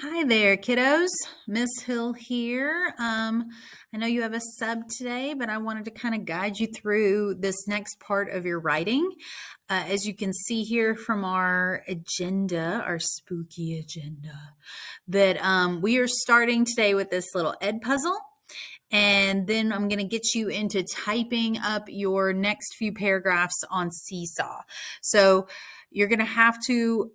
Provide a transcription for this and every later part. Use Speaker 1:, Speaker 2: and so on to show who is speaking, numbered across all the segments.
Speaker 1: Hi there, kiddos. Miss Hill here. I know you have a sub today, but I wanted to kind of guide you through this next part of your writing. As you can see here from our agenda, our spooky agenda, that we are starting today with this little Ed puzzle. And then I'm going to get you into typing up your next few paragraphs on Seesaw. So you're going to have to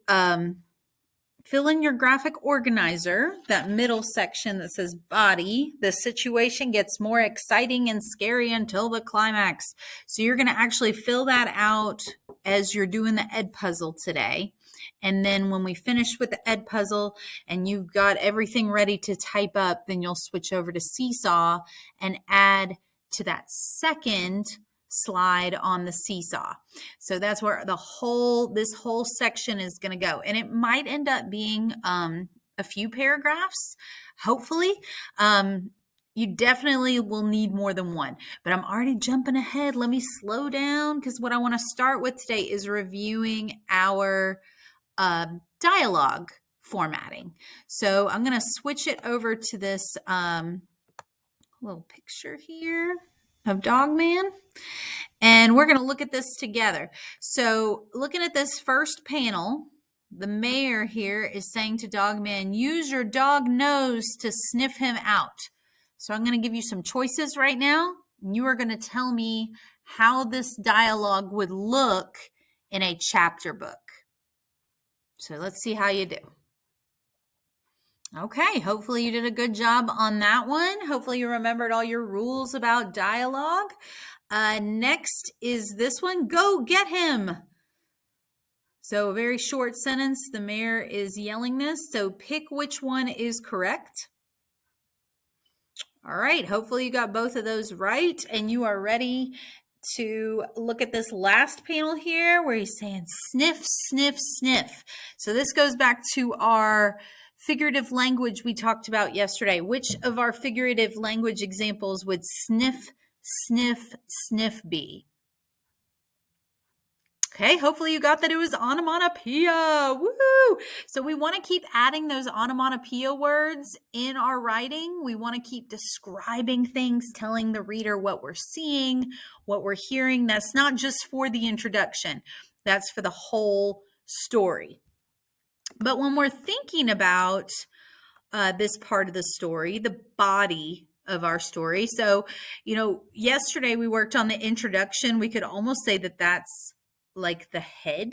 Speaker 1: fill in your graphic organizer, that middle section that says body. The situation gets more exciting and scary until the climax. So you're going to actually fill that out as you're doing the Ed puzzle today. And then when we finish with the Ed puzzle and you've got everything ready to type up, then you'll switch over to Seesaw and add to that second slide on the Seesaw. So that's where this whole section is going to go. And it might end up being a few paragraphs, hopefully. You definitely will need more than one, but I'm already jumping ahead. Let me slow down because what I want to start with today is reviewing our dialogue formatting. So I'm going to switch it over to this little picture here of Dogman. And we're going to look at this together. So looking at this first panel, the mayor here is saying to Dogman, use your dog nose to sniff him out. So I'm going to give you some choices right now. And you are going to tell me how this dialogue would look in a chapter book. So let's see how you do. Okay, hopefully you did a good job on that one. Hopefully you remembered all your rules about dialogue. Next is this one, go get him. So a very short sentence, the mayor is yelling this, so pick which one is correct. All right, hopefully you got both of those right and you are ready to look at this last panel here where he's saying sniff, sniff, sniff. So this goes back to our figurative language we talked about yesterday. Which of our figurative language examples would sniff, sniff, sniff be? Okay, hopefully you got that it was onomatopoeia. Woohoo! So we want to keep adding those onomatopoeia words in our writing. We want to keep describing things, telling the reader what we're seeing, what we're hearing. That's not just for the introduction. That's for the whole story. But when we're thinking about this part of the story, the body of our story. So, yesterday we worked on the introduction. We could almost say that that's like the head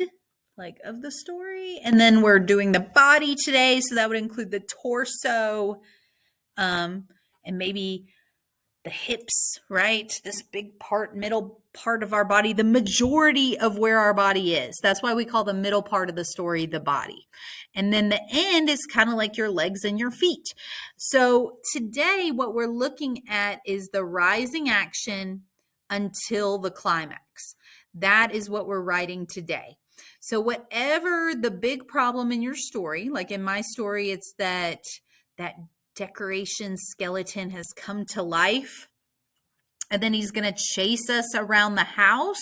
Speaker 1: of the story. And then we're doing the body today. So that would include the torso and maybe the hips, right? This big part, middle part of our body, the majority of where our body is. That's why we call the middle part of the story the body. And then the end is kind of like your legs and your feet. So today what we're looking at is the rising action until the climax. That is what we're writing today. So whatever the big problem in your story, like in my story, it's that decoration skeleton has come to life, and then he's going to chase us around the house,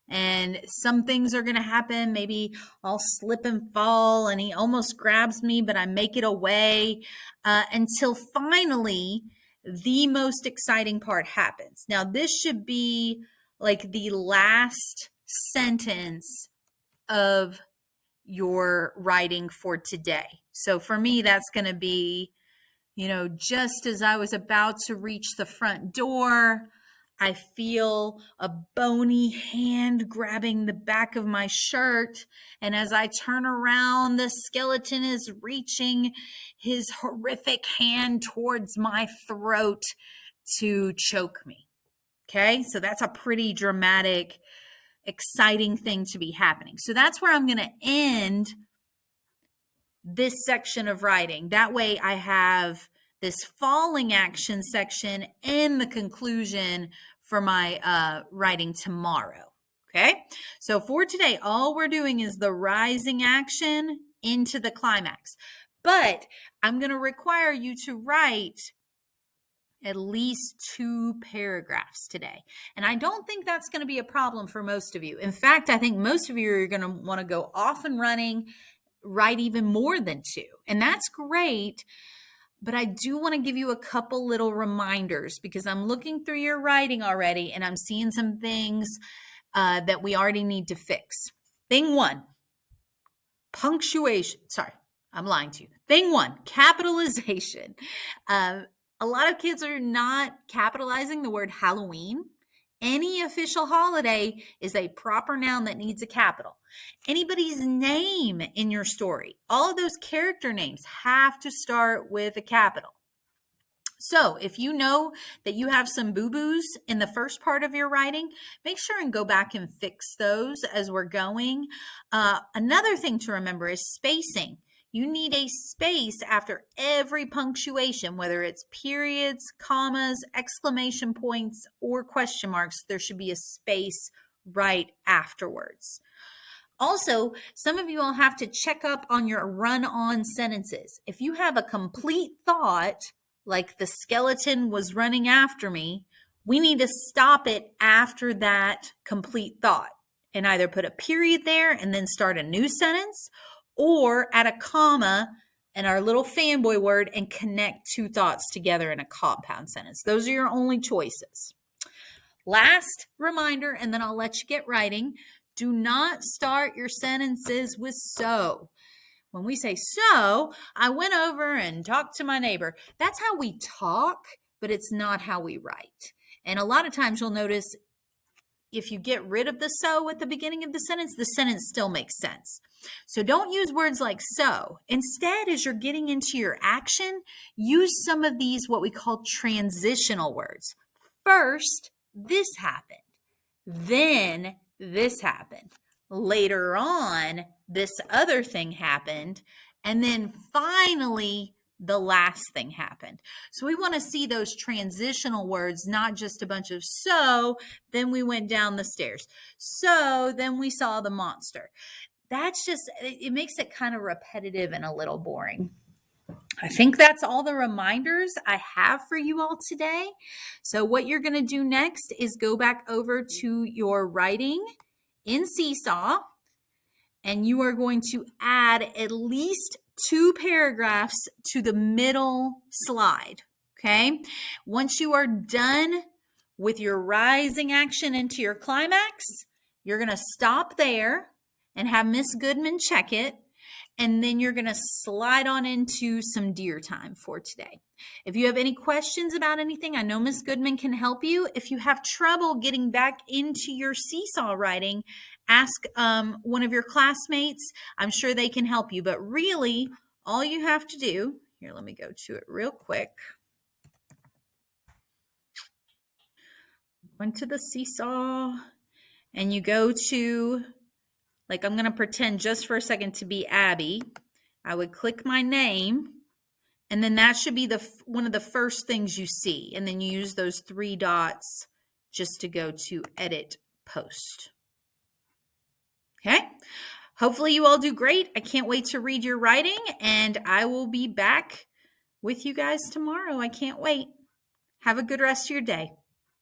Speaker 1: and some things are going to happen. Maybe I'll slip and fall and he almost grabs me, but I make it away until finally the most exciting part happens. Now this should be like the last sentence of your writing for today. So for me, that's going to be, just as I was about to reach the front door, I feel a bony hand grabbing the back of my shirt. And as I turn around, the skeleton is reaching his horrific hand towards my throat to choke me. Okay, so that's a pretty dramatic, exciting thing to be happening. So that's where I'm going to end this section of writing. That way I have this falling action section and the conclusion for my writing tomorrow. Okay, so for today, all we're doing is the rising action into the climax. But I'm going to require you to write at least 2 paragraphs today. And I don't think that's going to be a problem for most of you. In fact, I think most of you are going to want to go off and running, write even more than 2. And that's great. But I do want to give you a couple little reminders because I'm looking through your writing already and I'm seeing some things that we already need to fix. Thing one, punctuation. Sorry, I'm lying to you. Thing one, capitalization. A lot of kids are not capitalizing the word Halloween. Any official holiday is a proper noun that needs a capital. Anybody's name in your story, all of those character names have to start with a capital. So if you know that you have some boo-boos in the first part of your writing, make sure and go back and fix those as we're going. Another thing to remember is spacing. You need a space after every punctuation, whether it's periods, commas, exclamation points, or question marks. There should be a space right afterwards. Also, some of you all have to check up on your run-on sentences. If you have a complete thought, like the skeleton was running after me, we need to stop it after that complete thought and either put a period there and then start a new sentence, or add a comma and our little fanboy word and connect two thoughts together in a compound sentence. Those are your only choices. Last reminder, and then I'll let you get writing. Do not start your sentences with so. When we say so, I went over and talked to my neighbor. That's how we talk, but it's not how we write. And a lot of times you'll notice if you get rid of the so at the beginning of the sentence still makes sense. So don't use words like so. Instead, as you're getting into your action, use some of these what we call transitional words. First, this happened. Then this happened. Later on, this other thing happened. And then finally, the last thing happened. So we want to see those transitional words, not just a bunch of so, then we went down the stairs. So then we saw the monster. That's just, it makes it kind of repetitive and a little boring. I think that's all the reminders I have for you all today. So what you're going to do next is go back over to your writing in Seesaw, and you are going to add at least 2 paragraphs to the middle slide, okay? Once you are done with your rising action into your climax, you're going to stop there and have Miss Goodman check it, and then you're going to slide on into some deer time for today. If you have any questions about anything, I know Miss Goodman can help you. If you have trouble getting back into your Seesaw writing, ask one of your classmates. I'm sure they can help you. But really, all you have to do, here, let me go to it real quick. Went to the Seesaw, and you go to, like, I'm going to pretend just for a second to be Abby. I would click my name, and then that should be one of the first things you see. And then you use those 3 dots just to go to edit post. Okay. Hopefully you all do great. I can't wait to read your writing, and I will be back with you guys tomorrow. I can't wait. Have a good rest of your day.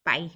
Speaker 1: Bye.